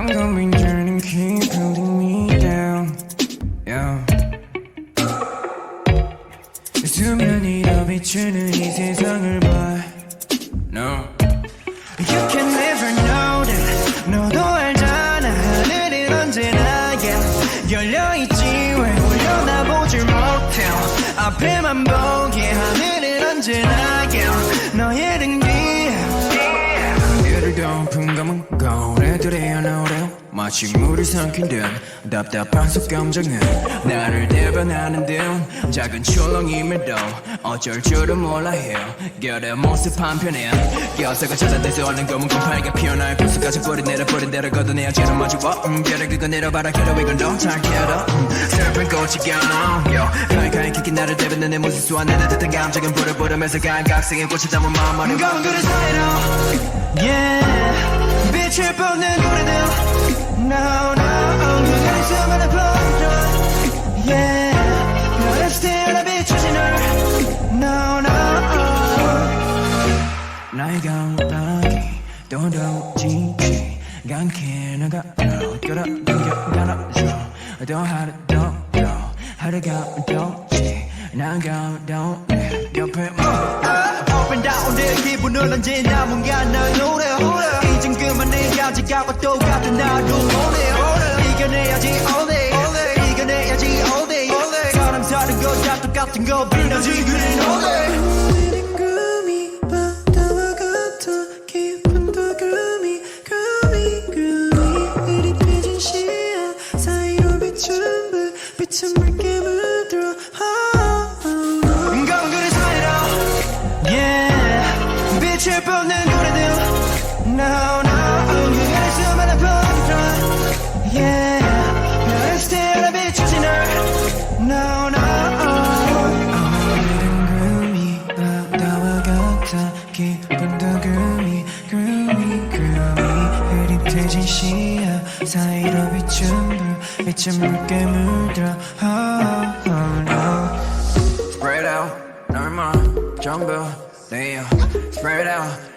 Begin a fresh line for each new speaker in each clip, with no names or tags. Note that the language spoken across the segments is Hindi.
I'm gonna be turning, keep holding me down. Yeah. 수면 위로 비추는 이 세상을 봐. No. You can never know that. 너도 알잖아. 하늘은 언제나 열려있지. 왜 올려다보질 못해. 앞에만 보게. 하늘은 언제나 너의 등 뒤에. 예를 덮은 감은 거울애들의 노래. 마치 물이 삼킨 듯 답답한 속감정은 나를 대변하는 듯 작은 출렁임에도 어쩔 줄은 몰라 해요. 결의 모습 한편에 껴서가 찾아대서 얼른 검은 곰팡이가 피어날 구석까지 뿌리 내려버린 대로 걷어내야 죄를 마주워 별을 긁어 내려봐라 괴로워 이건 너잘 캐러 슬픈 꽃이 겨눠 가이가이 킥이 나를 대변해 내 모습 소환해 듯한 감정은 불을 부르면서 감각성의 꽃을 담은 마음만은 건그릇 사이로 yeah 빛을 뻗는 노래들 No, no, 그날의 수많은 봄들 Yeah, 너를 스틸러 비추지 널 No, no 나의 감각이 또도지지 않게 나가 너 끌어당겨 안아줘 더 하루 더 하루가 더지 난 감동해 옆에 Up and down 내 기분을 언제나 뭔가 널 노래 이젠 그만해야지 가고 똑같은 나도 오네 이겨내야지 all day 이겨내야지 all day 사람 사는 거 다 똑같은 거 빛나지 그린 all day 빛은 붉게 물들어 건그릇 사이로 Yeah 빛을 뻗는 노래들 No no 그날의 수많은 봄들 Yeah 너를 스틸러 비추지 널 No no 오늘은 구름이 바다와 같아 기분도 구름이 흐릿해진 시야 사이로 비춘 불 빛은 붉게 물들어 oh, no. Spread out 널만 전부 내어 Spread out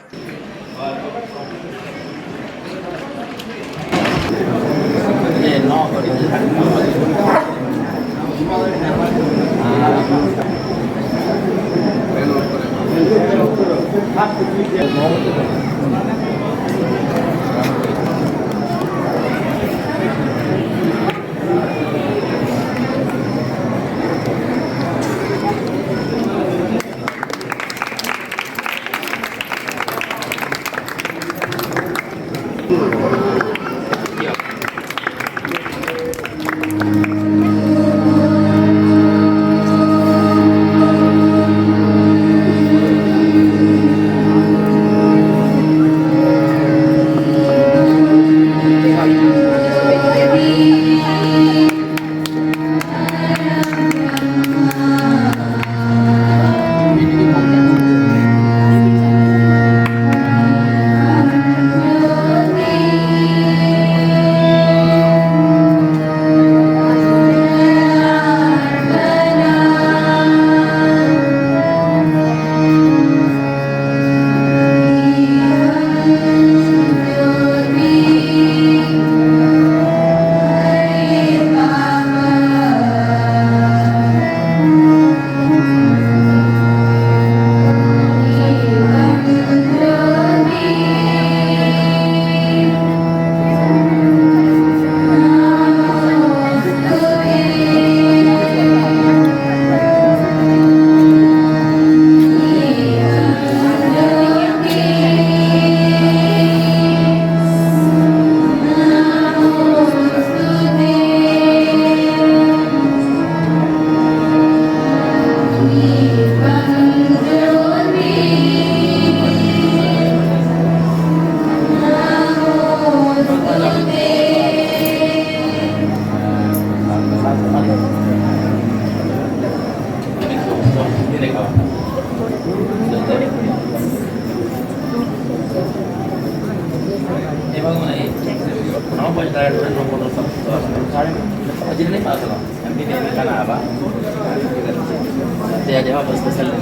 Dia apa spesial ni?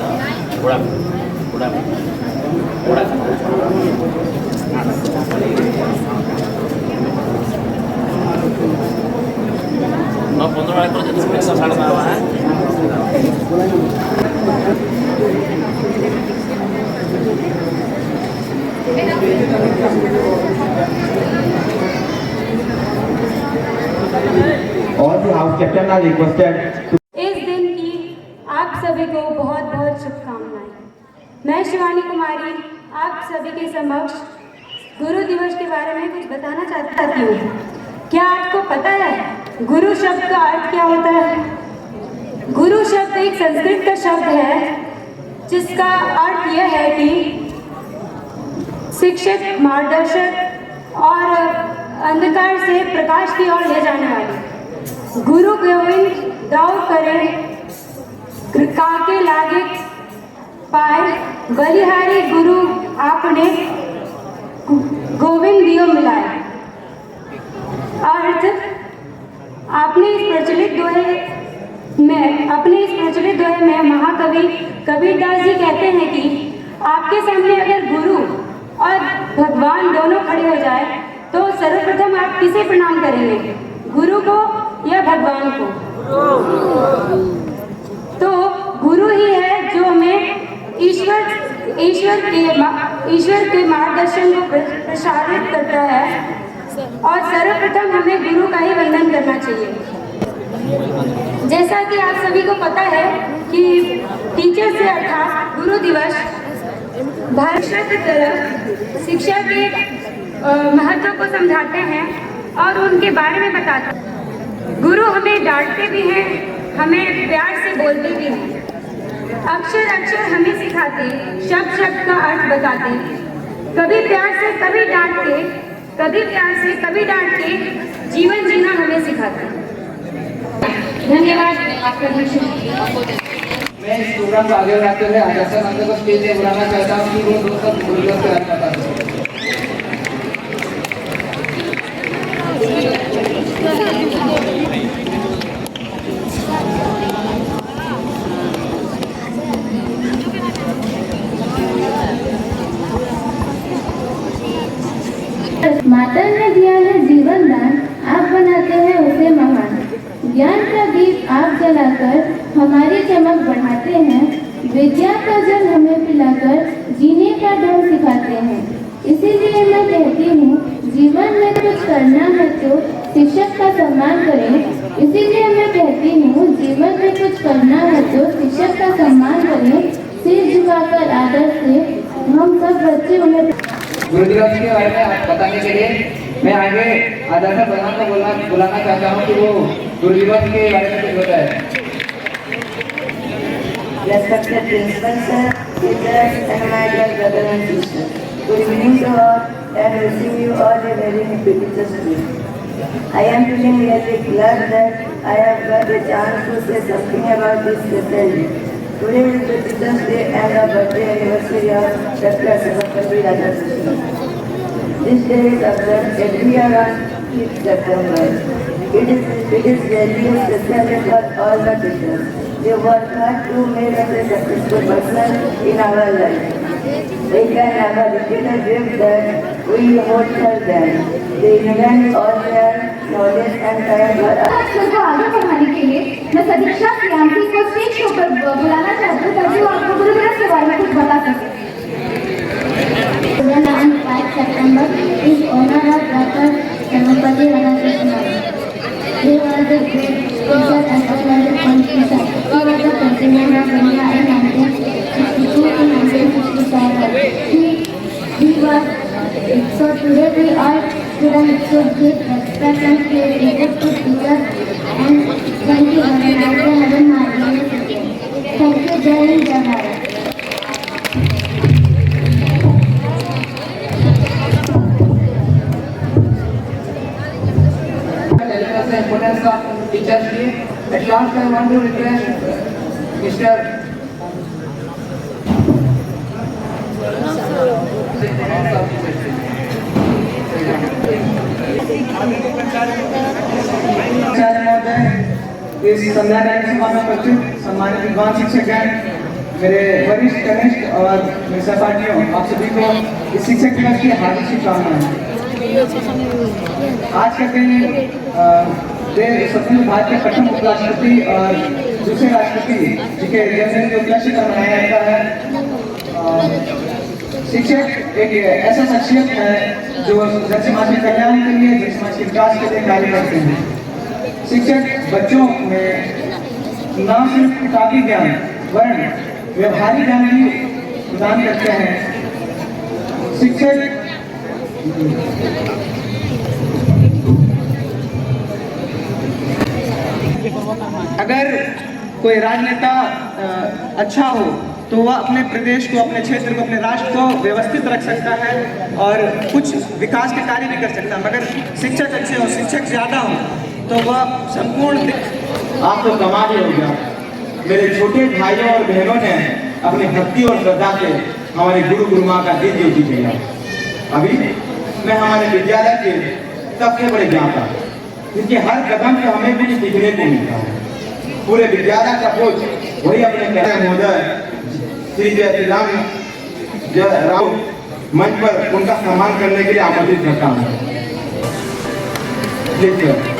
Kurang. Kurang.
Captain are requested to
इस दिन की आप सभी को बहुत बहुत शुभकामनाएं। मैं शिवानी कुमारी आप सभी के समक्ष गुरु दिवस के बारे में कुछ बताना चाहती हूँ। क्या आपको पता है गुरु शब्द का अर्थ क्या होता है? गुरु शब्द एक संस्कृत का शब्द है जिसका अर्थ यह है कि शिक्षक, मार्गदर्शक और अंधकार से प्रकाश की ओर ले जाने वाले। गुरु गोविंद दाऊ करे काके लागे पाए बलिहारी गुरु आपने गोविंद दियो मिलाए। अर्थ अपने इस प्रचलित दोहे में महाकवि कबीरदास जी कहते हैं कि आपके सामने अगर गुरु और भगवान दोनों खड़े हो जाए तो सर्वप्रथम आप किसे प्रणाम करेंगे, गुरु को या भगवान को? तो गुरु ही है जो हमें ईश्वर के मार्गदर्शन को प्रसारित करता है और सर्वप्रथम हमें गुरु का ही वंदन करना चाहिए। जैसा कि आप सभी को पता है कि टीचर्स डे अर्थात गुरु दिवस भारत की तरफ शिक्षा के महत्व को समझाते हैं और उनके बारे में बताते हैं। गुरु हमें डांटते भी हैं, हमें प्यार से बोलते भी हैं, अक्षर अक्षर हमें सिखाते, शब्द शब्द का अर्थ बताते, कभी प्यार से कभी डांट के, कभी प्यार से कभी डांट के जीवन जीना हमें सिखाते। धन्यवाद आपका।
मैं इस प्रोग्राम को आगे बढ़ाते हुए आचार्य मंत्र को स्टेज पे बुलाना चाहता हूँ कि वो दोस्त गुरु दिवस के बारे में बताएं।
माता ने दिया है जीवन दान, आप बनाते हैं उसे महान। ज्ञान का दीप आप जलाकर हमारी चमक बढ़ाते हैं, विद्या का जल हमें पिलाकर जीने का ढंग सिखाते हैं। इसीलिए मैं कहती हूँ जीवन में कुछ करना है तो शिक्षक का सम्मान करें। इसीलिए मैं कहती हूँ जीवन में कुछ करना है तो शिक्षक का सम्मान करें। सिर झुकाकर आदर से हम सब बच्चे उन्हें
गुरु दिवस के बारे में आप बताने के लिए मैं आगे आदर्श प्रधान को बुलाना चाहता हूँ कि वो गुरु दिवस के बारे में कुछ बताए।
Respected principal sir, teachers and my dear brothers and sisters, good evening to all and wishing you all a very happy Teachers' Day. I am feeling really glad that I have got a chance to say something about this special day. Today is the Teachers' Day and the birthday anniversary of Dr. Sarvapalli Radhakrishnan. This day is observed every year on 5th September. It is really a special day for all the teachers. They work hard to make us a successful person in our life. They can never repeat a dream that we hold for them. They invent all their knowledge and time for us.
को आगे बढ़ाने के लिए मैं सदीक्षा सियांसी को स्टेज शो पर बुलाना चाहती हूँ ताकि वो आपको गुरु दिवस के बारे में कुछ बता सके। On 5 September is honor of Dr. Sarvapalli Radhakrishnan. He was a great teacher as well as a politician. He was the president of India in 1962 to 1967. He was so today we all students should give respect and pay respect to teachers and thank you very much for having my university. Thank you, Jai Hind, Jai Bharat.
Importance of Teachers' Day. At last, I want to request Mr.
इस संध्या कार्यक्रम में उपस्थित सम्मानित विद्वान शिक्षकगण, मेरे वरिष्ठ कनिष्ठ और मेरे सहपाठियों, आप सभी को इस शिक्षक दिवस की हार्दिक शुभकामनाएं। आज का दिन स्वतंत्र भारत के प्रथम उपराष्ट्रपति और दूसरे राष्ट्रपति जी के जन्मदिन के उपलक्ष्य पर मनाया जाता है। शिक्षक एक ऐसा शख्सियत है जो जन समाज के कल्याण के लिए, जन समाज के विकास के लिए कार्य करते हैं। शिक्षक बच्चों में न सिर्फ किताबी ज्ञान वरन व्यवहारिक ज्ञान भी प्रदान करते हैं। शिक्षक अगर कोई राजनेता अच्छा हो तो वह अपने प्रदेश को, अपने क्षेत्र को, अपने राष्ट्र को व्यवस्थित रख सकता है और कुछ विकास के कार्य भी कर सकता है। मगर शिक्षक अच्छे हो, शिक्षक ज़्यादा हो तो वह संपूर्ण
आप तो कमाल ही हो गया। मेरे छोटे भाइयों और बहनों ने अपनी भक्ति और श्रद्धा से हमारे गुरु माँ का दिल ज्योति किया। अभी मैं हमारे विद्यालय के सबसे बड़े ज्ञाता, क्योंकि हर कदम से हमें कुछ सीखने को मिलता है। पूरे विद्यालय का बोझ वही अपने महोदय श्री जय राव मंच पर उनका सम्मान करने के लिए आमंत्रित करता हूँ। Please sir.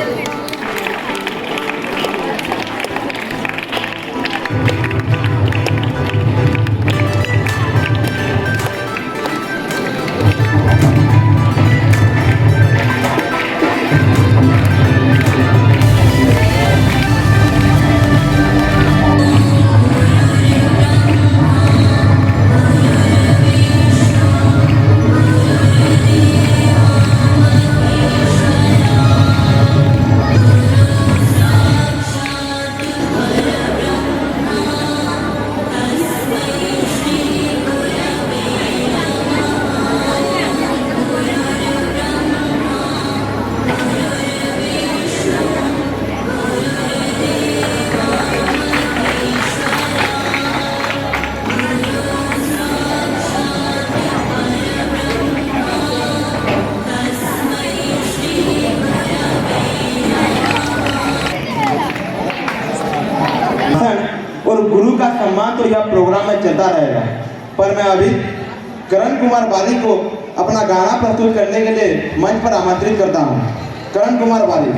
और गुरु का सम्मान तो यह प्रोग्राम में चलता रहेगा, पर मैं अभी करण कुमार बाली को अपना गाना प्रस्तुत करने के लिए मंच पर आमंत्रित करता हूं। करण कुमार बाली।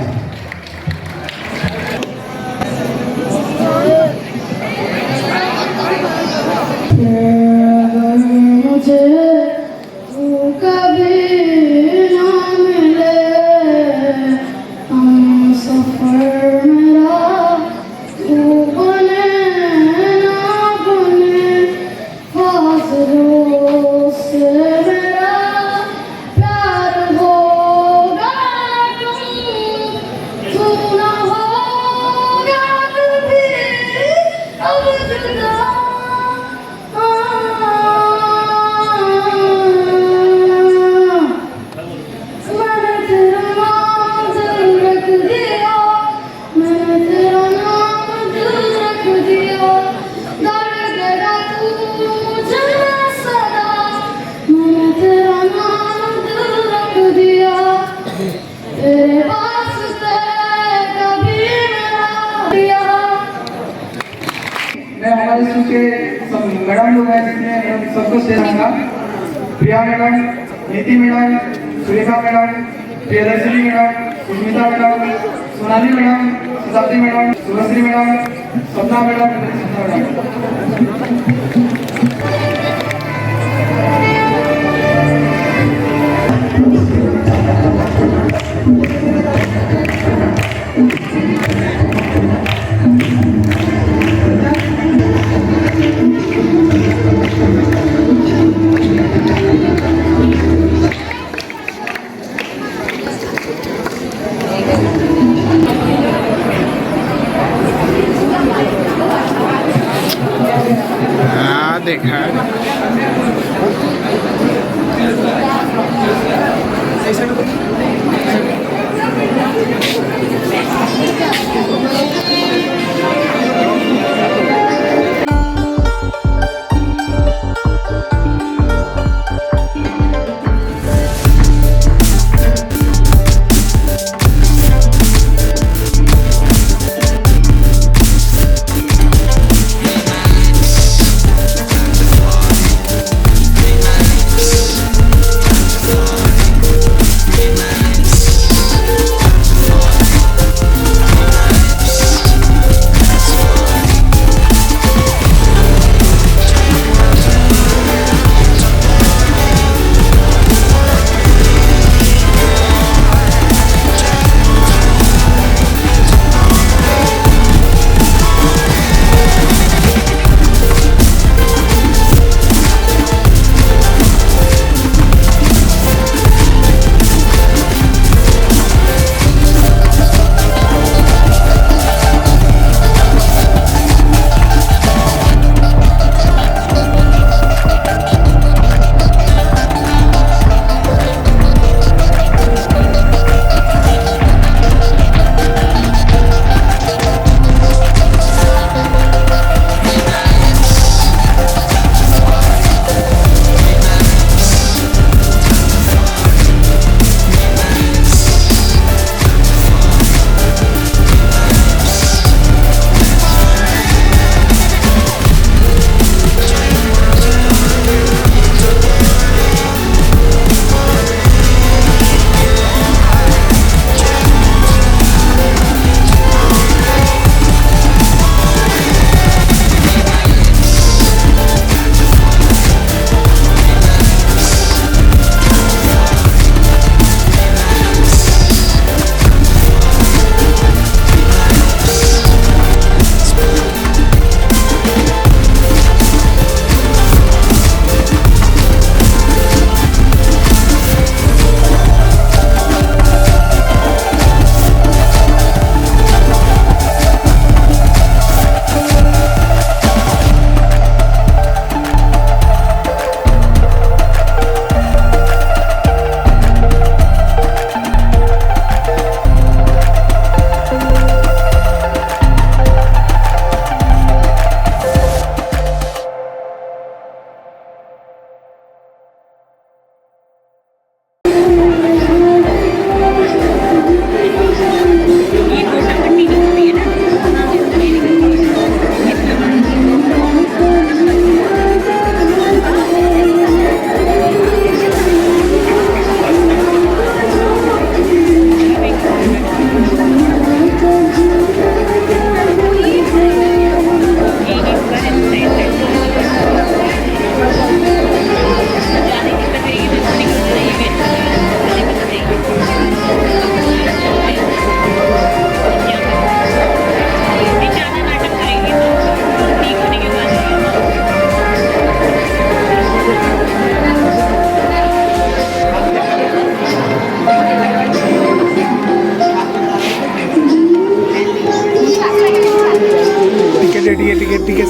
मैडम लोग हैं जिसने सबको देना, प्रिया मैडम, नीति madam, Surekha madam, Priyadarshini madam, Sushmita madam, Sonali madam, शताब्दी मैडम, सुभश्री मैडम, सपना मैडम,
देखा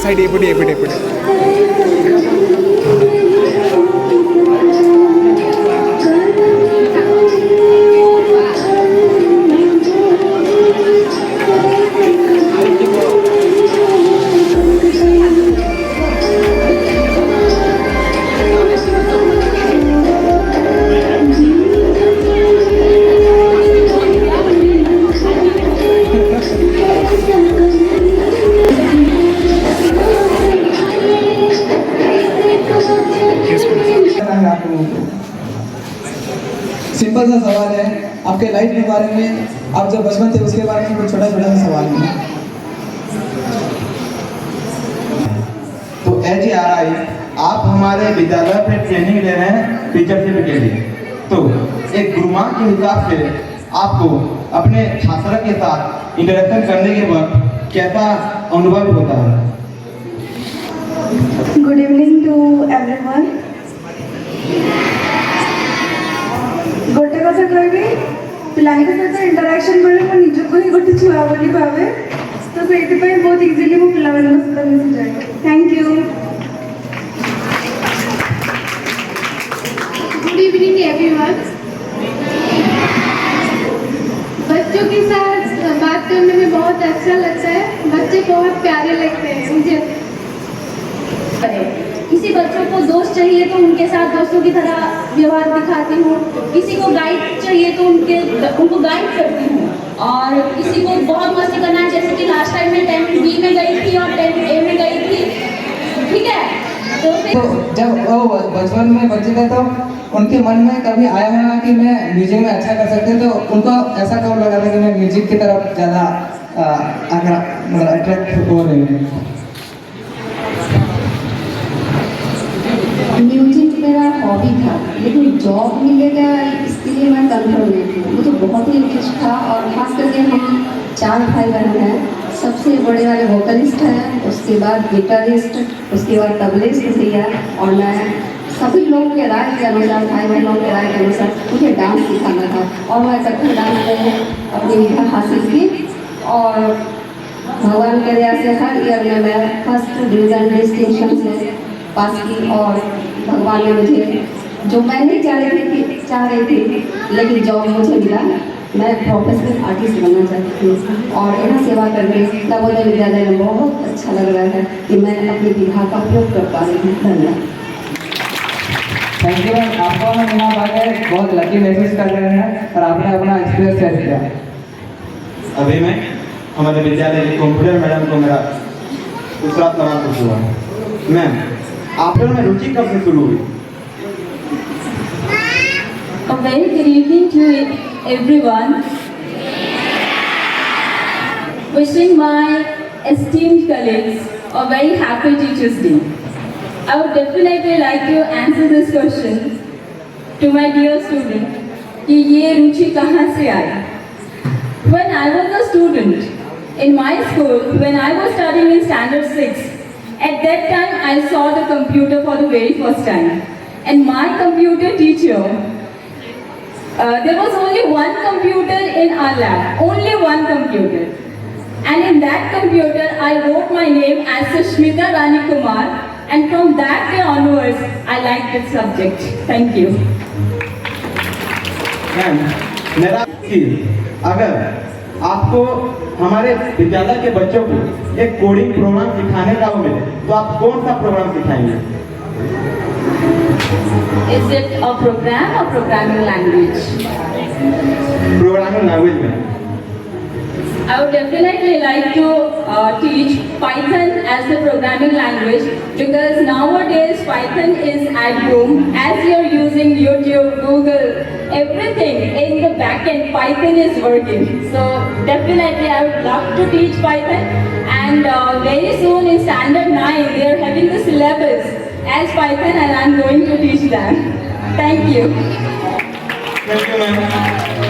साइड एपटे
सिंपल सा सवाल है आपके लाइफ के बारे में, आप जब बचपन थे उसके बारे में कुछ छोटा छोटा सा सवाल है।
तो HRI आप हमारे विद्यालय में ट्रेनिंग ले रहे हैं टीचरशिप के लिए, तो एक गुरुमा के हिसाब से आपको अपने छात्र के साथ इंटरेक्शन करने के वक्त कैसा अनुभव होता है?
Good evening to everyone. गोटे कथा कहबी पिलांक सहित इंटराक्शन बेले मो निजको ही गोटे छुआ बोली भावे, तो से बहुत इजिली मो पिला सहित मिसी जाए। Thank you.
Good evening everyone. बच्चों के साथ बात करने में बहुत अच्छा लगता है, बच्चे बहुत प्यारे लगते हैं मुझे।
किसी बच्चों को दोस्त चाहिए तो उनके साथ दोस्तों की तरह व्यवहार दिखाती हूँ, किसी को गाइड चाहिए तो उनको गाइड करती हूँ, और किसी को बहुत मस्ती करना है, जैसे कि लास्ट टाइम मैं 10B में गई थी और 10A में गई थी, ठीक है। तो
जब वो बचपन में बच्चे थे तो उनके मन में कभी आया होगा कि मैं म्यूजिक में अच्छा कर सकते, तो उनको ऐसा कब लगा था कि मैं म्यूजिक की तरफ ज़्यादा अट्रैक्ट हो रही हूँ?
म्यूजिक मेरा हॉबी था, लेकिन जॉब मिलेगा इसके लिए मैं कंफर्म नहीं थी। मुझे बहुत ही इंटरेस्ट था, और खास करके हम 4 भाई बहन हैं। सबसे बड़े वाले वोकलिस्ट हैं, उसके बाद गिटारिस्ट, उसके बाद तबलिस्ट भैया, और मैं सभी लोगों के राय के अनुसार, भाई बहनों के राय के अनुसार मुझे डांस सिखाना था, और मैं कथक डांस में अपनी विधा हासिल की, और भगवान के दया से हर ईयर में मैं फर्स्ट डिवीज़न डिस्टिंक्शन से पास की, और भगवान ने मुझे जो मैं नहीं चाह रही थी लेकिन जॉब मुझे मिला। मैं प्रोफेशनल आर्टिस्ट बनना चाहती हूँ, और यहाँ सेवा करके नवोदय विद्यालय में बहुत अच्छा लग रहा है कि मैं अपनी विधा का उपयोग कर पा रही हूँ। धन्यवाद।
थैंक यू मैम, आपको हम यहाँ आके बहुत लकी महसूस कर रहे हैं, और आपने अपना एक्सपीरियंस शेयर किया।
अभी मैं हमारे विद्यालय के कंप्यूटर मैडम को मेरा दूसरा सवाल पूछूंगा। मैम, आप लोगों में रुचि कब से शुरू हुई?
A very good evening to everyone. Wishing my esteemed colleagues a very happy Teachers' Day. I would definitely like to answer this question to my dear student कि ये रुचि कहाँ से आई? When I was a student in my school, when I was studying in standard 6, at that time I saw the computer for the very first time, and my computer teacher, there was only one computer in our lab, only one computer, and in that computer I wrote my name as Sushmita Rani Kumar, and from that day onwards I liked this subject. Thank you.
Ma'am, मेरा कि अगर आपको हमारे विद्यालय के बच्चों को एक कोडिंग प्रोग्राम सिखाने का हो मिले, तो आप कौन सा प्रोग्राम सिखाएंगे?
Is it a program or programming language?
Programming language में
I would definitely like to teach Python as the programming language, because nowadays Python is at boom. As you're using YouTube, Google, everything in the backend, Python is working. So definitely I would love to teach Python, and very soon in standard 9 they are having the syllabus as Python, and I'm going to teach them. Thank you.
Thank you ma'am.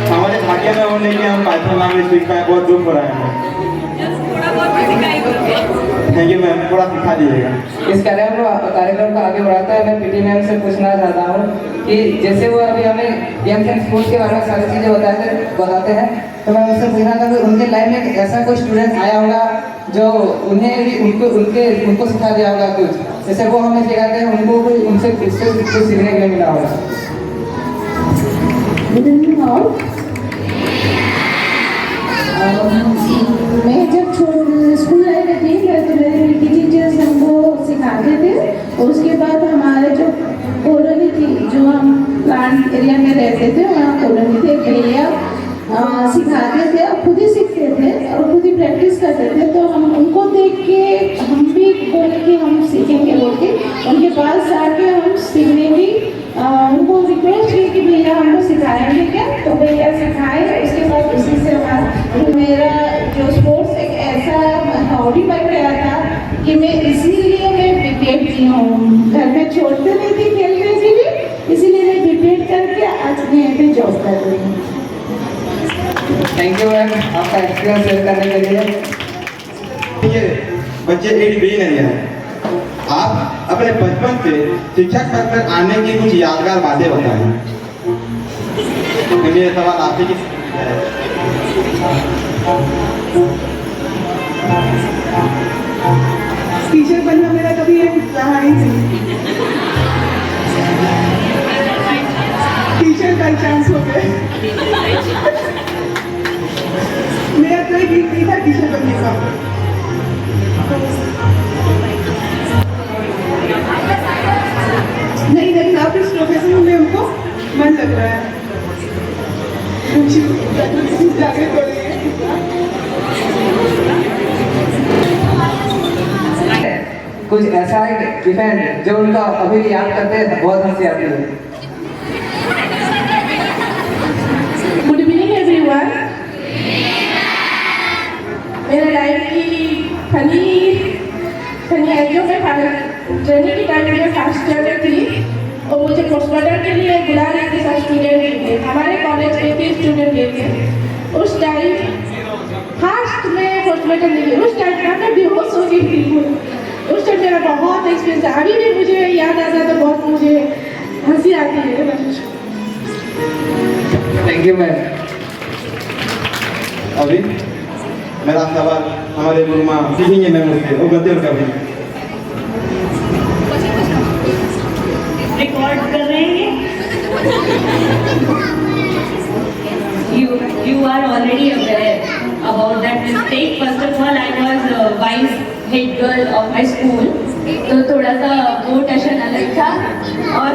हमारे भाग्य में होने के हम पाइथन लैंग्वेज सीख पाए, बहुत दुख हो रहा है।
थोड़ा बहुत भी सिखाई
थैंक यू मैम, थोड़ा सिखा दीजिएगा।
इस कार्यक्रम को आगे बढ़ाते हुए मैं पीटी मैम से पूछना चाहता हूँ कि जैसे वो अभी हमें गेम्स एंड स्पोर्ट्स के बारे में सारी चीज़ें बताते हैं, तो मैं उनसे पूछना चाहूँगा उनके लाइफ में ऐसा कोई स्टूडेंट आया होगा जो उन्हें भी उनको सिखा दिया होगा कुछ, जैसे वो हमें सिखाते हैं उनको कोई उनसे कुछ सीखने के लिए मिला होगा।
मैं जब स्कूल लाइफ में थी तो मेरे पीटी टीचर्स हमको सिखाते थे, और उसके बाद हमारे जो कॉलोनी थी, जो हम प्लांट एरिया में रहते थे, वहाँ कॉलोनी थे, भैया सिखाते थे और खुद ही सीखते थे और खुद ही प्रैक्टिस करते थे। तो हम उनको देख के हम भी बोले कि हम सीखेंगे बोल के उनके पास जाके हम सीखने की उनको रिक्वेस्ट की कि भैया हमको सिखाएंगे क्या, तो भैया सिखाए। उसके बाद उसी से मेरा जो स्पोर्ट्स एक ऐसा हॉबी बन गया था कि मैं इसीलिए मैं क्रिकेट की हूँ, घर में छोड़ते नहीं थी खेलने के लिए, इसीलिए मैं क्रिकेट करके आज मैं यहाँ पे जॉब कर रही हूँ।
थैंक यू मैम आपका एक्सपीरियंस शेयर करने के लिए।
ये बच्चे एक भी नहीं है, आप अपने बचपन से शिक्षक पद पर आने की कुछ यादगार बातें बताएं। तो ये सवाल आपसे की
टीचर बनना मेरा कभी एक रहा ही नहीं, टीचर बाई चांस हो गए। मेरा कोई भी नहीं था टीचर बनने का। नहीं आप इस प्रोफेशन में हमको मन लग रहा है, जाके
कुछ ऐसा एक इवेंट जो उनका अभी भी याद करते हैं बहुत हंसी आती है।
Good evening everyone. मेरे लाइफ की फनी एरियो में जर्नी की टाइम में फर्स्ट स्टैंडर्ड थी और मुझे पोस्टमार्टम के लिए बुला रहे थे सब स्टूडेंट थे, हमारे कॉलेज के 30 स्टूडेंट थे। उस टाइम फर्स्ट में पोस्टमार्टम नहीं, उस टाइम पर मैं बेहोश हो गई थी। उस टाइम मेरा बहुत एक्सपीरियंस है, अभी भी मुझे याद आता है तो बहुत मुझे हंसी आती है।
Thank you ma'am.
अभी मेरा सवाल हमारे गुरु माँ सीखेंगे मैम मुझसे, वो गद्दे और कभी
रिकॉर्ड कर रहे हैं। You are already aware about that mistake. First of all, I was vice head girl of my school, तो थोड़ा सा वो टशन अलग था और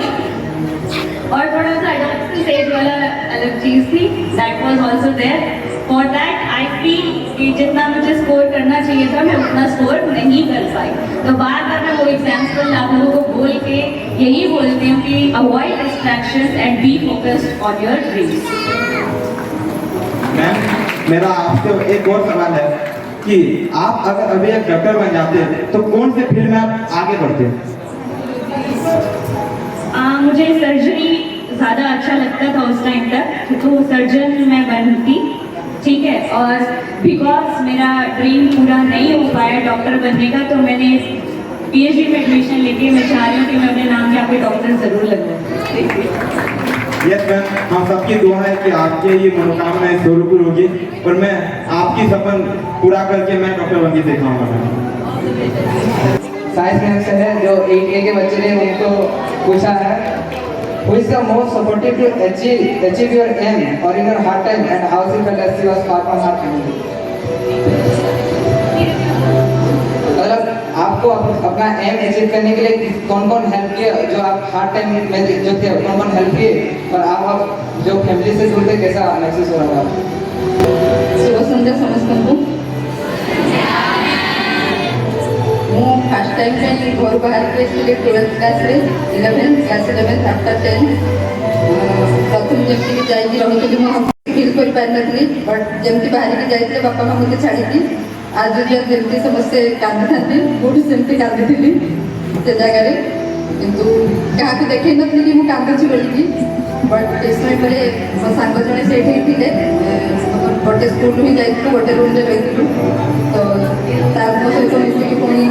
थोड़ा सा अडॉप्ट स्टेज वाला अलग चीज़ थी। That was also there. For that, I feel कि जितना मुझे स्कोर करना चाहिए था मैं उतना स्कोर नहीं कर पाई। तो बार बार मैं वो एग्जाम्पल आप लोगों को बोल के यही बोलती हूँ कि avoid distractions and be focused on your dreams.
Ma'am मेरा आपसे एक और सवाल है कि आप अगर अभी एक डॉक्टर बन जाते तो कौन से फील्ड में आप आगे बढ़ते?
मुझे सर्जरी ज़्यादा अच्छा लगता था उस टाइम तक, तो सर्जन मैं बनती, ठीक है। और बिकॉज मेरा ड्रीम पूरा नहीं हो पाया डॉक्टर बनने का, तो मैंने PhD में एडमिशन लेके मैं चाह रही हूँ कि मैं अपने नाम के यहाँ पे डॉक्टर ज़रूर लगवाऊँ।
यस मैम, हम सबकी दुआ है कि आपके ये मनोकामनाएं जरूर होगी और मैं आपकी सपन पूरा करके मैं डॉक्टर बन के दिखाऊंगा।
साइंस में से है जो 8A के बच्चे ने उनको पूछा है, Who is the most supportive to achieve your aim or in your hard time, and how she felt as she was far from her family? मतलब आपको अपना एम अचीव करने के लिए कौन कौन हेल्प किए, जो आप हार्ड टाइम में जो थे कौन कौन हेल्प किए, और आप जो फैमिली से दूर थे कैसा महसूस हो रहा था?
शुभ संध्या समस्तଙ୍କୁ। ମୁଁ ଫାର୍ଷ୍ଟ ଟାଇମ୍ ପାଇଁ ଘରୁ ବାହାରକୁ ଆସିଥିଲି 12th କ୍ଲାସ୍ରେ 11th ଆଫ୍ଟର 10 ପ୍ରଥମେ ଯେମିତିକି ଯାଇକି ରହିଥିଲି ମୁଁ ଫିଲ୍ କରିପାରିନଥିଲି, ବଟ୍ ଯେମିତି ବାହାରିକି ଯାଇଥିଲେ ବାପା ମାଆ ମୋତେ ଛାଡ଼ିକି ଆଜି ଯେମିତି ସମସ୍ତେ କାନ୍ଦିଥାନ୍ତି ମୁଁ ବି ସେମିତି କାନ୍ଦିଥିଲି ସେ ଜାଗାରେ, କିନ୍ତୁ କାହାକୁ ଦେଖେଇ ନଥିଲି କି ମୁଁ କାନ୍ଦୁଛି ବୋଲିକି। ବଟ୍ କିଛି ସମୟ ପରେ ମୋ ସାଙ୍ଗ ଜଣେ ସେଇଠି ଥିଲେ, ଗୋଟେ ସ୍କୁଲରୁ ହିଁ ଯାଇଥିଲୁ, ଗୋଟେ ରୁମ୍ରେ ରହିଥିଲୁ, ତ ତା
ସାର୍ ମୋ ସହିତ ମିଶିକି ପୁଣି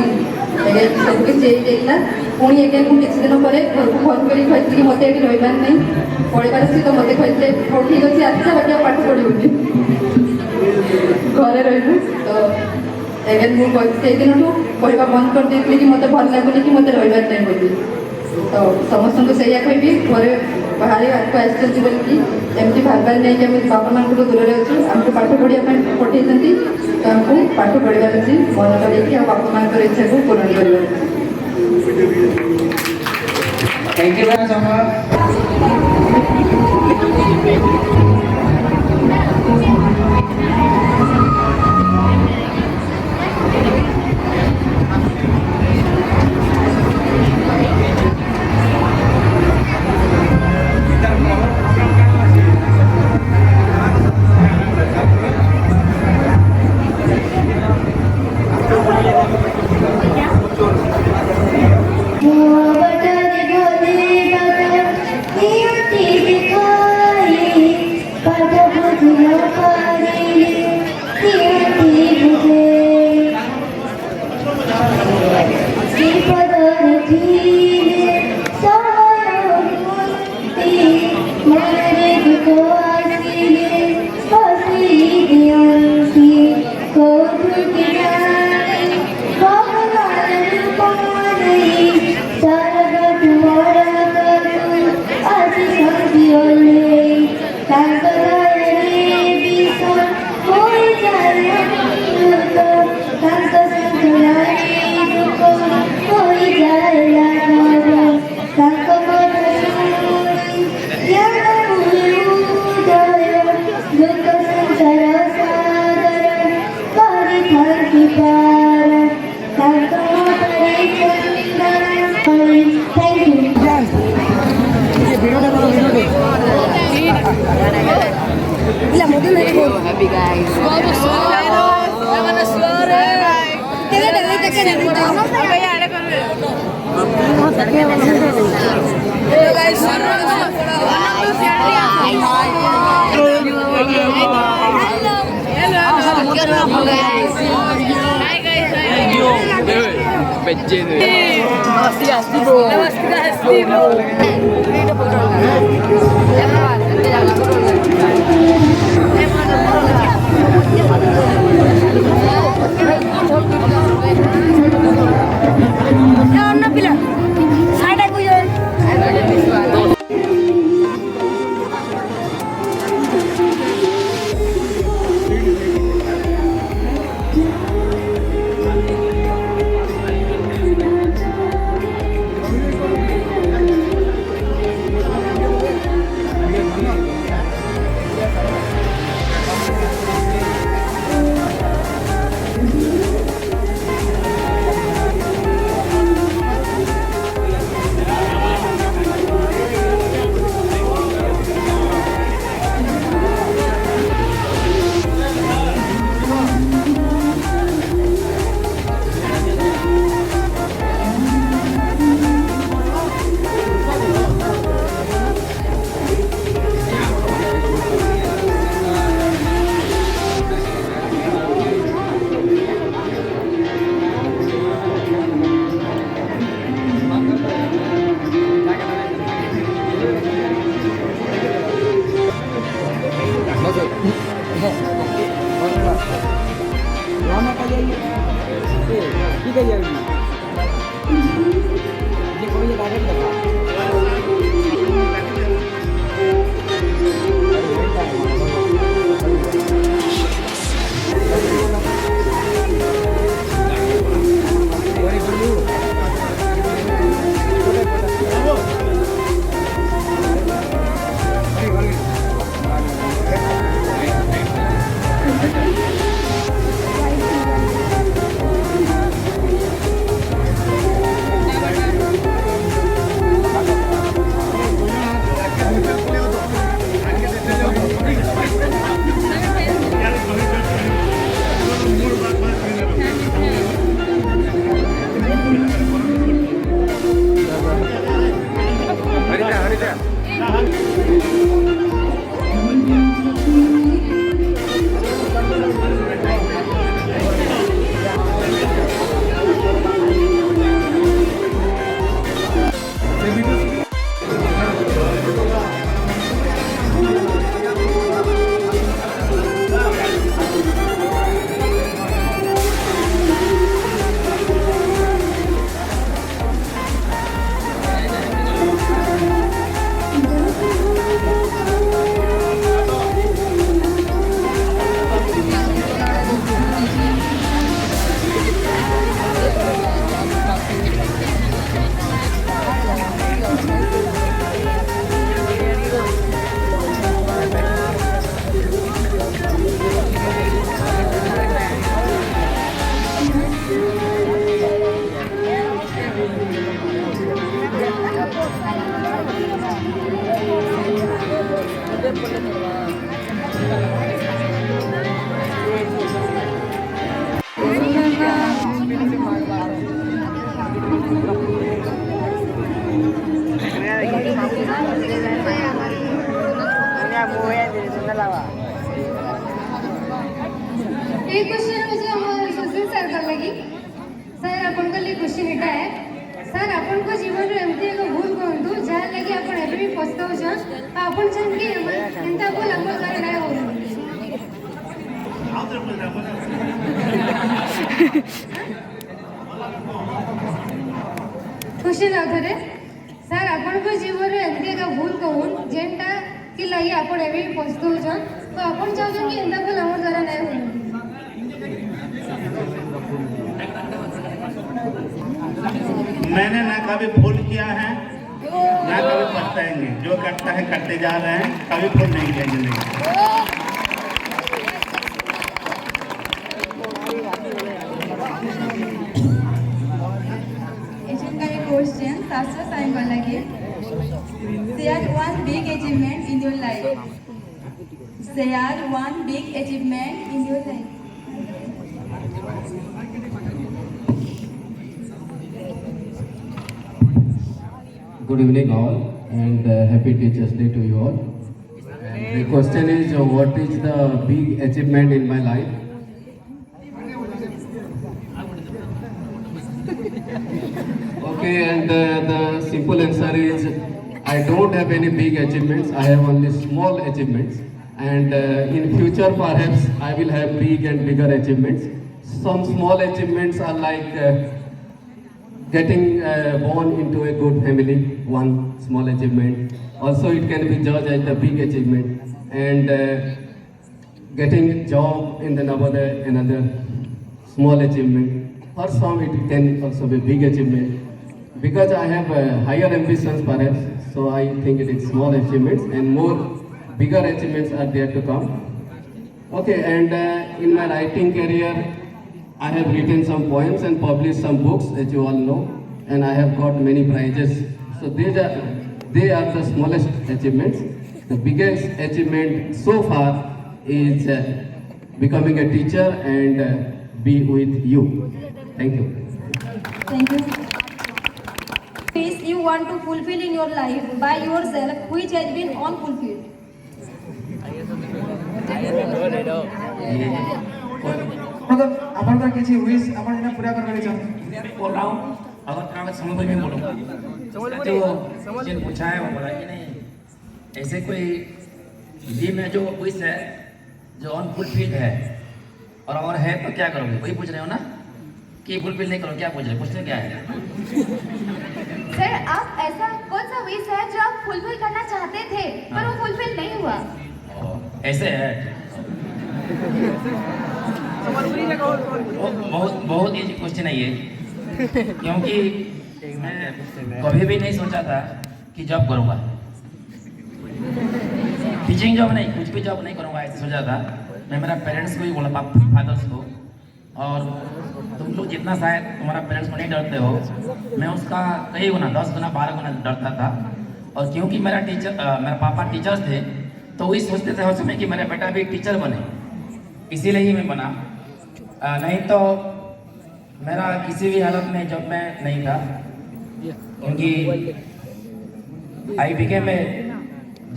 ସବୁ କିଛି ହେଇଯାଇଥିଲା। ପୁଣି ଏଗେନ୍ ମୁଁ କିଛି ଦିନ ପରେ ଘରକୁ ଫୋନ୍ କରି କହିଥିଲି କି ମୋତେ ଏଠି ରହିବାର ନାହିଁ, ପଢ଼ିବାର ଅଛି। ତ ମୋତେ କହିଥିଲେ ହଉ ଠିକ୍ ଅଛି ଆସିଛ, ବାକି ଆଉ ପାଠ ପଢ଼ିବୁନି, ଘରେ ରହିବୁ। ତ ଏଗେନ୍ ମୁଁ ସେଇଦିନଠୁ ପଢ଼ିବା ବନ୍ଦ କରିଦେଇଥିଲି କି ମୋତେ ଭଲ ଲାଗୁନି କି ମୋତେ ରହିବାର ନାହିଁ ବୋଲି। ତ ସମସ୍ତଙ୍କୁ ସେଇଆ କହିବି, ଘରେ ବାହାରେ ଆଗକୁ ଆସିଛନ୍ତି ବୋଲିକି ଏମିତି ଭାବିବାର ନାହିଁ କି ଆମେ ବାପା ମାଆଙ୍କଠୁ ଦୂରରେ ଅଛୁ। ଆମକୁ ପାଠ ପଢ଼ିବା ପାଇଁ ପଠାଇଛନ୍ତି, ତ ଆମକୁ ପାଠ ପଢ଼ିବାର ଅଛି, ମନ ଲଗେଇକି ଆଉ ବାପା ମାଆଙ୍କର ଇଚ୍ଛାକୁ ପୂରଣ କରିବାର ଅଛି।
Thank you ma'am so much.
এই কোশ্চেন হচ্ছে আমার সুশীল স্যার কর লাগি স্যার ଆପଣଙ୍କ ਲਈ କୋଶ୍ଚେନ୍ ଏଟା है सर ଆପଣଙ୍କ ଜୀବନରେ ଏମିତି ଏକ ଭୁଲ କରନ୍ତୁ ଯାହା ଲାଗି ଆପଣ ଏବେ ବି ପସ୍ତାଉଛନ୍ ଆଉ ଆପଣ ଚାହାନ୍ତି କି ଏନ୍ତା ଭୁଲ ଆମ ଘରେ ନାଇଁ ହଉ କୋଶ୍ଚେନ୍ ଆଉ ଥରେ ସାର୍ ଆପଣଙ୍କ ଜୀବନରେ ଏମିତି ଏକ ଭୁଲ କହୁନ୍ ଯେନ୍ଟା କି ଲାଗି ଆପଣ ଏବେ ବି ପସ୍ତାଉଛନ୍ ତ ଆପଣ ଚାହୁଁଛନ୍ କି ଏନ୍ତା ଭୁଲ ଆମର ଦ୍ୱାରା ନାଇଁ ହଉ
मैंने ना कभी भूल किया है ना कभी पछताएंगे। जो करता है करते जा रहे हैं, कभी भूल नहीं किया जिंदगी।
Question, Sastra Sain lagi. Share one big achievement in your life. Share one big achievement in your life.
Good evening all and happy Teachers Day to you all. And the question is what is the big achievement in my life? Okay, and the simple answer is I don't have any big achievements. I have only small achievements, and in future perhaps I will have big and bigger achievements. Some small achievements are like getting born into a good family, one small achievement. Also it can be judged as the big achievement, and getting a job in the Navodaya, another small achievement. For some it can also be big achievement. Because I have higher ambitions perhaps, so I think it is small achievements, and more bigger achievements are there to come. Okay, and in my writing career I have written some poems and published some books, as you all know, and I have got many prizes. So they are the smallest achievements. The biggest achievement so far is becoming a teacher and be with you. Thank you.
Thank you. Wish you want to fulfill in your life by yourself, which has been unfulfilled.
मतलब अपन का किसी विश अपन ने पूरा करने चाहते
बोल रहा हूँ, अगर मैं समझ में बोलूँगा जो जिन पूछा है वो बोला कि नहीं, ऐसे कोई जी में जो विश है जो अनफुलफिल्ड है और है तो क्या करोगे, वही पूछ रहे हो ना कि फुलफिल नहीं करो, क्या पूछ रहे, पूछते क्या है?
सर आप ऐसा कौन सा विश है जो आप फुलफिल करना चाहते थे पर वो फुलफिल नहीं हुआ?
ऐसे है बहुत इजी क्वेश्चन है ये, क्योंकि मैं कभी भी नहीं सोचा था कि जॉब करूँगा, टीचिंग जॉब नहीं, कुछ भी जॉब नहीं करूँगा ऐसे सोचा था। मैं मेरा पेरेंट्स को ही बोला, फादर्स को, और तुम लोग जितना शायद तुम्हारा पेरेंट्स को नहीं डरते हो, मैं उसका कई गुना 10 गुना 12 गुना डरता था। और क्योंकि मेरा पापा टीचर्स थे, तो वही सोचते थे हर समय कि मेरा बेटा भी टीचर बने, इसीलिए ही मैं बना। नहीं तो मेरा किसी भी हालत में जॉब में नहीं था, क्योंकि I became a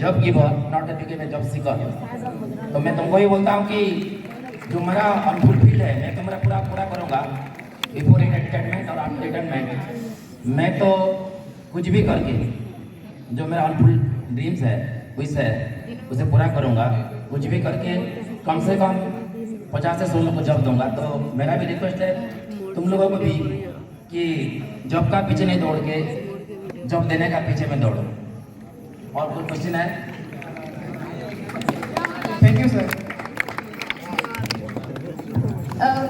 job giver not a became a job seeker. तो मैं तुमको ही बोलता हूँ कि जो मेरा अनफुलफिल्ड है मैं तो मेरा पूरा करूँगा बिफोर रिटायरमेंट और आफ्टर रिटायरमेंट। मैं तो कुछ भी करके जो मेरा अनफुल ड्रीम्स है विश है उसे पूरा करूँगा, कुछ भी करके कम से कम 50 से 100 लोग को जॉब दूंगा। तो मेरा भी रिक्वेस्ट है तुम लोगों को भी कि जॉब का पीछे नहीं दौड़ के जॉब देने का पीछे में दौड़ो। और कोई क्वेश्चन है?
Thank you sir.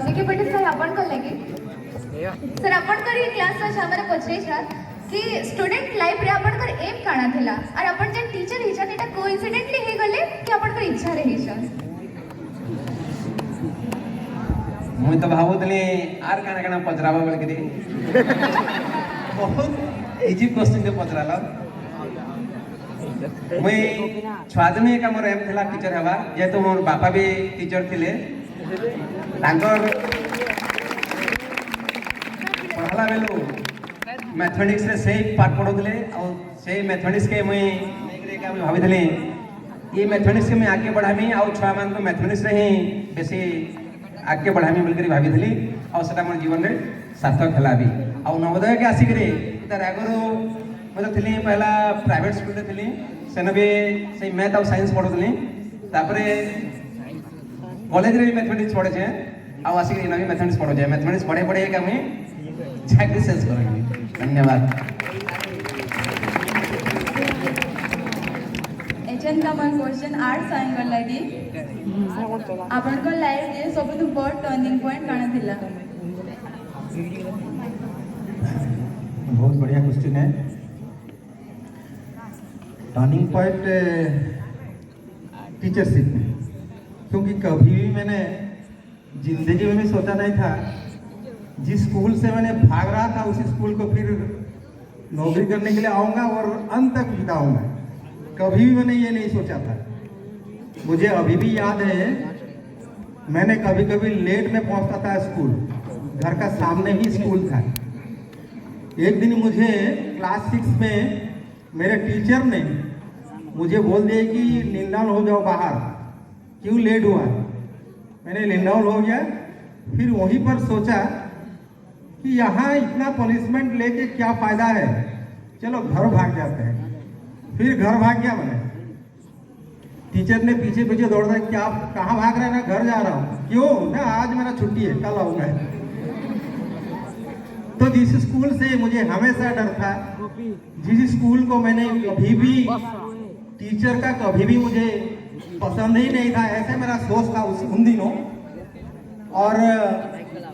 Vicky Patil sir आपण कल लगे सर आपण कर ये क्लास रा छामरे पचरेछा कि स्टूडेंट लाइफ रे आपण कर एम काना थिला और आपण जे टीचर हिचा एटा कोइंसिडेंटली हे गले कि आपण कर इच्छा रहिछा।
मुझे तो भावुतली आर काना काना पचराबा बेल के बहुत इजी क्वेश्चन के पचराला। मुई छुआदमी का मोर एम थिला टीचर हेबा, जेतु मोर बापा भी टीचर थिले, तांकर पढ़ला बेलू मैथमेटिक्स रे से पाठ पढ़ोले और से मैथमेटिक्स के मुई नेगरे का भावितली ये मैथमेटिक्स के मैं आगे बढ़ामी और छुआ मान को मैथमेटिक्स रे ही बेसी आगे बढ़ामी बोलकर भाभी और सेटा मोर जीवन में सार्थक हला भी और नवोदय के आसिक तार आगु मैं थी पहला प्राइवेट स्कूल थी सेन भी से मैथ और साइंस पढ़ुली कॉलेज रे मैथमेटिक्स पढ़े आउ आसिक भी मैथमेटिक्स पढ़े मैथमेटिक्स पढ़े पढ़े का मुझे चाकरी शेष कर धन्यवाद।
एचएन का मन क्वेश्चन आर्ट सांगल लगी आपन को लाइफ रे सबुठु बड़ टर्निंग पॉइंट काना थिला।
बहुत बढ़िया क्वेश्चन है। टर्निंग पॉइंट टीचरशिप में, क्योंकि कभी भी मैंने जिंदगी में भी सोचा नहीं था जिस स्कूल से मैंने भाग रहा था उसी स्कूल को फिर नौकरी करने के लिए आऊँगा और अंत तक बिताऊँगा। कभी भी मैंने ये नहीं सोचा था। मुझे अभी भी याद है मैंने कभी कभी लेट में पहुंचता था स्कूल, घर का सामने ही स्कूल था। एक दिन मुझे क्लास 6 में मेरे टीचर ने मुझे बोल दिया कि लिंडाउन हो जाओ बाहर, क्यों लेट हुआ। मैंने लिंडाउन हो गया। फिर वहीं पर सोचा कि यहाँ इतना पनिशमेंट लेके क्या फ़ायदा है, चलो घर भाग जाते हैं। फिर घर भाग गया मैंने। टीचर ने पीछे पीछे दौड़ रहा, क्या कहाँ भाग रहा है? ना घर जा रहा हूँ। क्यों? ना आज मेरा छुट्टी है, कल आऊँगा। तो जिस स्कूल से मुझे हमेशा डर था, जिस स्कूल को मैंने कभी भी टीचर का कभी भी मुझे पसंद ही नहीं था, ऐसे मेरा सोच था उन दिनों। और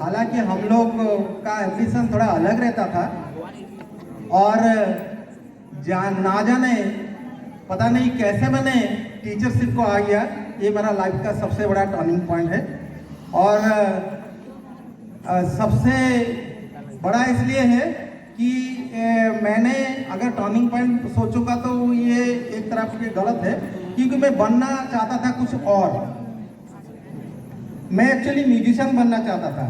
हालांकि हम लोग का एम्बिशन थोड़ा अलग रहता था और ना जाने पता नहीं कैसे मैंने टीचरशिप को आ गया। ये मेरा लाइफ का सबसे बड़ा टर्निंग पॉइंट है और सबसे बड़ा इसलिए है कि मैंने अगर टर्निंग पॉइंट सोचूंगा तो ये एक तरफ से गलत है, क्योंकि मैं बनना चाहता था कुछ और। मैं एक्चुअली म्यूजिशियन बनना चाहता था।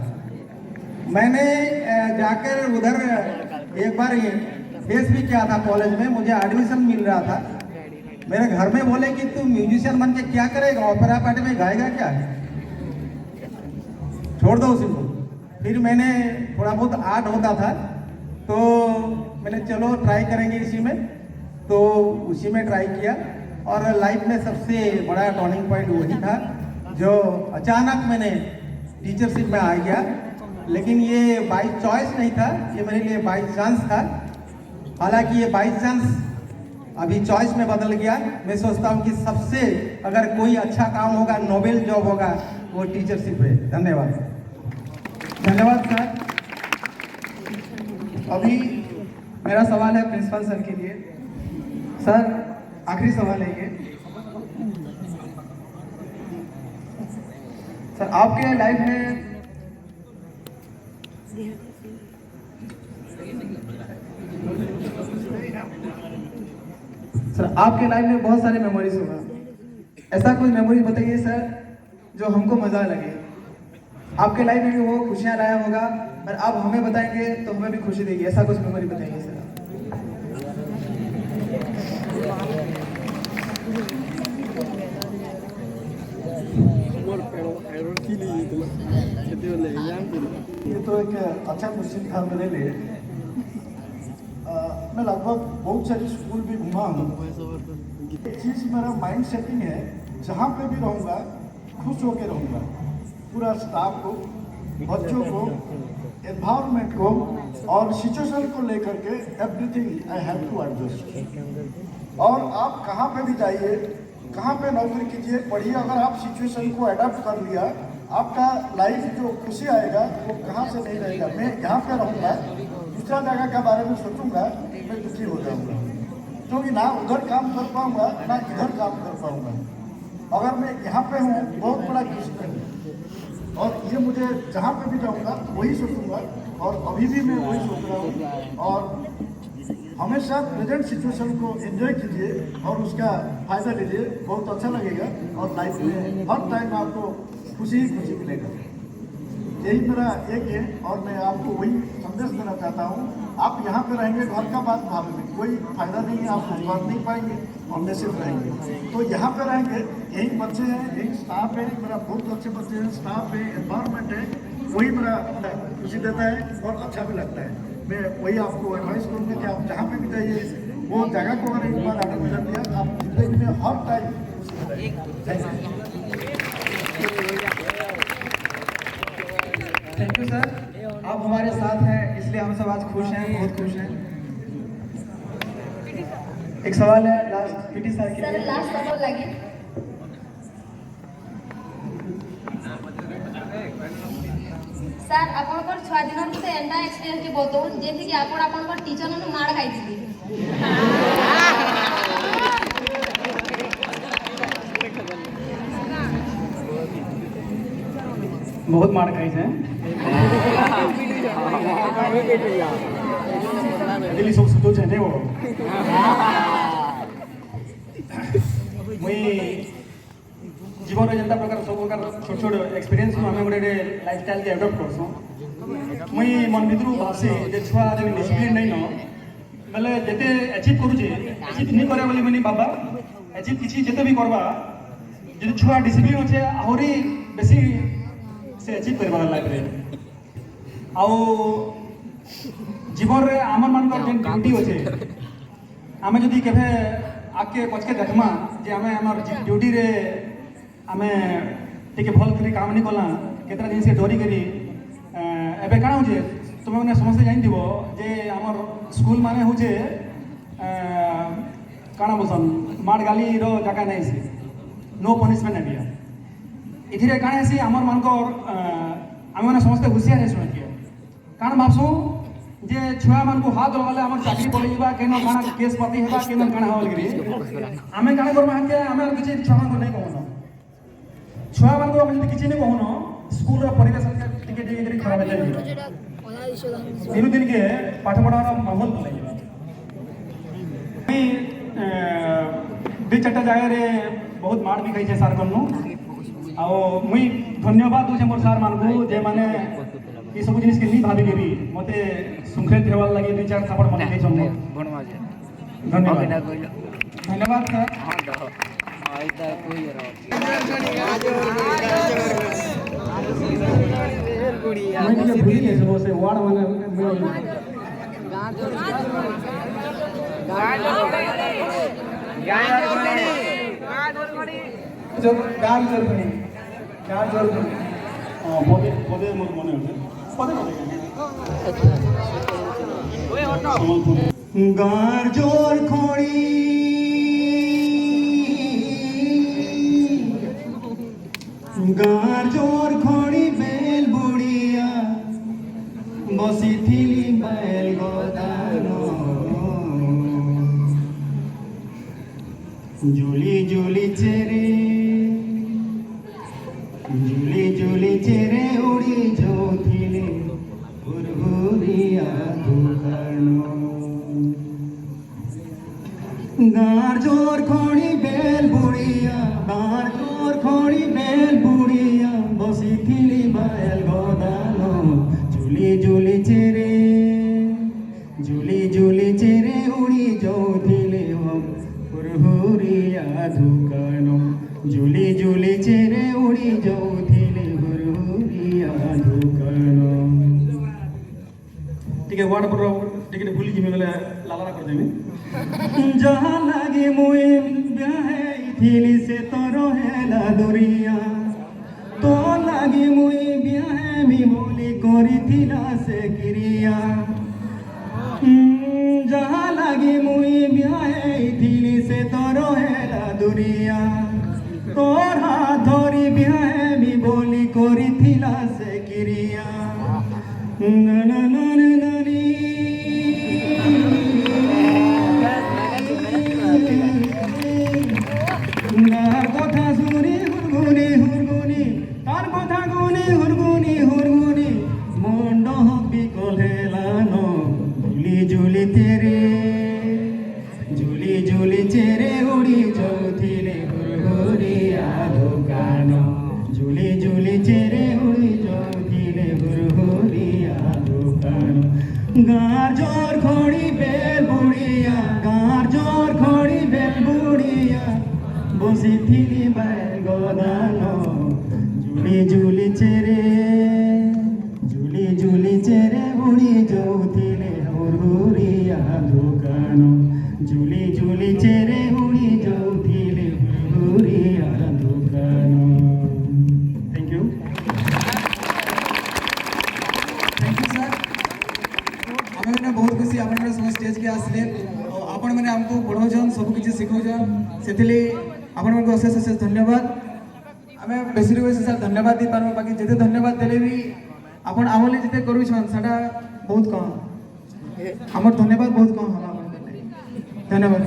मैंने जाकर उधर एक बार ये फेस भी किया था कॉलेज में, मुझे एडमिशन मिल रहा था। मेरे घर में बोले कि तू म्यूजिशियन बन के क्या करेगा, ओपेरा पार्टी में गाएगा क्या, छोड़ दो उसी को। फिर मैंने थोड़ा बहुत आर्ट होता था तो मैंने चलो ट्राई करेंगे इसी में, तो उसी में ट्राई किया। और लाइफ में सबसे बड़ा टर्निंग पॉइंट वही था जो अचानक मैंने टीचरशिप में आ गया। लेकिन ये बाई चॉइस नहीं था, ये मेरे लिए बाई चांस था। हालांकि ये बाई चांस अभी चॉइस में बदल गया। मैं सोचता हूँ कि सबसे अगर कोई अच्छा काम होगा, नोबेल जॉब होगा, वो टीचरशिप है। धन्यवाद।
धन्यवाद सर। अभी मेरा सवाल है प्रिंसिपल सर के लिए। सर आखिरी सवाल है ये। सर आपके लाइफ में बहुत सारे मेमोरीज होगा, ऐसा कोई मेमोरी बताइए सर जो हमको मजा लगे। आपके लाइफ में भी वो खुशियां लाया होगा और आप हमें बताएंगे तो हमें भी खुशी देगी, ऐसा कुछ मेमोरी बताइए सर।
ये तो एक अच्छा क्वेश्चन था मेरे लिए। मैं लगभग बहुत सारी स्कूल भी घुमा हूँ। एक चीज़ मेरा माइंड सेटिंग है, जहाँ पे भी रहूँगा खुश होकर रहूँगा। पूरा स्टाफ को, बच्चों को, एनवायरनमेंट को और सिचुएशन को लेकर के everything I have to adjust. और आप कहाँ पे भी जाइए, कहाँ पे नौकरी कीजिए, पढ़िए, अगर आप सिचुएशन को अडॉप्ट कर लिया, आपका लाइफ जो खुशी आएगा वो कहाँ से नहीं रहेगा। मैं यहाँ पे रहूँगा, दूसरा जगह के बारे में सोचूंगा, मैं दुखी हो जाऊँगा, क्योंकि ना उधर काम कर पाऊँगा ना इधर काम कर पाऊँगा। अगर मैं यहाँ पे हूँ, बहुत बड़ा खुशी है। और ये मुझे जहाँ पे भी जाऊँगा वही सोचूंगा, और अभी भी मैं वही सोच रहा हूँ। और हमेशा प्रेजेंट सिचुएशन को एंजॉय कीजिए और उसका फायदा लीजिए, बहुत अच्छा लगेगा। और लाइफ में हर टाइम आपको खुशी ही खुशी मिलेगा। यही मेरा एक है और मैं आपको वही संदेश देना चाहता हूँ। आप यहाँ पे रहेंगे घर का बात भावेंगे, कोई फायदा नहीं है, आप रोजगार नहीं पाएंगे और निश्चित रहेंगे। तो यहाँ पे रहेंगे, यही बच्चे हैं, यही स्टाफ है, मेरा बहुत अच्छे बच्चे हैं, स्टाफ है, एनवायरमेंट है, वही मेरा खुशी देता है और अच्छा भी लगता है। मैं वही आपको एडवाइस करूँगा कि आप जहाँ पे भी जाइए वो जगह को अगर एक बार आगे मिला दिया आप जिंदगी में हर टाइम
थैंक यू सर, आप हमारे साथ हैं इसलिए हम सब आज खुश हैं, बहुत खुश हैं। एक सवाल है लास्ट पीटी सर के लिए।
लास्ट सवाल लगे सर आपनकर छुआ दिन से एंटा एक्सपीरियंस के बताऊं जेथि कि आपनकर टीचर ने मार खाइछि
बहुत मार खाई है दिल्ली सब सुतो छे वो मुई जीवन रे जनता प्रकार सब प्रकार छोट छोट एक्सपीरियंस नु हमें गोटे लाइफस्टाइल के एडॉप्ट करसो। मुई मन भितरु भाबसी जे छुआ जे डिसिप्लिन नहीं न बेले जेते अचीव करू जे अचीव नहीं करे बोली मनी बाबा अचीव किछि जेते भी करबा जे छुआ डिसिप्लिन होचे आहुरी बेसी से अचीव करबा लाइफ रे आउ जीवन रे आमर मान जेन ड्यूटी होचे आमे जदी केभे आके पछके देखमा जे आमे हमर ड्यूटी रे आमे टिके भल करी काम नहीं कला केतरा दिन से डरी करी एबे काना होचे तुम माने समस्त जानि दिबो जे हमर स्कूल माने होचे काना बोसन मार गाली रो जगह नहीं से नो पनिशमेंट एरिया इथिरे काना से हमर मानकर आमे माने समस्त होशियार है सुन के काना भाबसु जे छुआ मान को हाथ लगाले हमर चाकरी पड़ीबा केनो काना केस पाती हेबा केनो काना होल गिरी आमे काना करबा के आमे किछि छुआ मान को नहीं कहनो छुआ मान को हम किछि नहीं कहनो स्कूल रो परिवेश के टिके टिके खराब हो जाई दिन दिन के पाठ पढ़ार माहौल बदल मैं दु चारटा जगह रे बहुत मार भी खाई छे सार कन्नु आ मुई धन्यवाद दूचे मोर सार मान को जे माने ये सब जिनिस के नहीं भाभी के भी मते सुंखल देवाल लगे दु चार थापड़ मन दे छमने धन्यवाद धन्यवाद सर आइता कोई मैं ये भूल गए वो से वार्ड माने जो गाल जोर पदे पदे मोर मने होते पदे गार जोर खोड़ी गार जोर खोड़ी बेल बुढ़िया बसी थीली बैल गोदानो जुली जुली चेरे जुली जुली चेरे उड़ी जो थीले उर्हुरिया दुकानो गार जोर खोड़ी बेल बुढ़िया गार जोर खोड़ी बेल बुढ़िया बसी थीली बैल गोदानो जुली जुली चेरे उड़ी जोधिले हम हुरहुरिया दुकानो जुली जुली चेरे उड़ी जोधिले हुरहुरिया दुकानो ठीक है वर्ड पर टिके भूली जिमे गले लालाना कर देमी जहां लागे मोए ब्याहे थीली से तोरो हेला दुरिया तो लागे मोए ब्याहे मी बोली करी थिला से क्रिया जहां लागे मोए ब्याहे थीली से तोरो हेला दुरिया तोर हाथ धरी ब्याहे मी बोली करी थिला से क्रिया गार কথা শুনি হুরগুনি হুরগুনি তার কথা গুনি হুরগুনি হুরগুনি মন্ড বিকল হেলানো জুলি জুলি চেরে উড়ি চৌথিলে হুরহুরিয়া দোকানো জুলি জুলি চেরে উড়ি চৌথিলে
गार जोर खोड़ी बेल बुढ़िया गार जोर खोड़ी बेल बुढ़िया बसी थी बैल गोदानो झूली झूली चेरे बुढ़ी जो थिले हुरहुरिया दुकानो झूली झूली चेरे बुढ़ी जो थिले हुरहुरिया दुकानो। Thank you sir. आमे मैंने बहुत खुशी आपण मैंने समझ स्टेज के आसले आपण मैंने हमको पढ़ौछन सब किछि सिखौछन सेथिले आपण मन को अशेष अशेष धन्यवाद। आमे बेसी बेसी सर धन्यवाद दी पारबो बाकी जते धन्यवाद देले भी आपण आवले जते करूछन सेटा बहुत कम हमर धन्यवाद बहुत कम होला आपण धन्यवाद।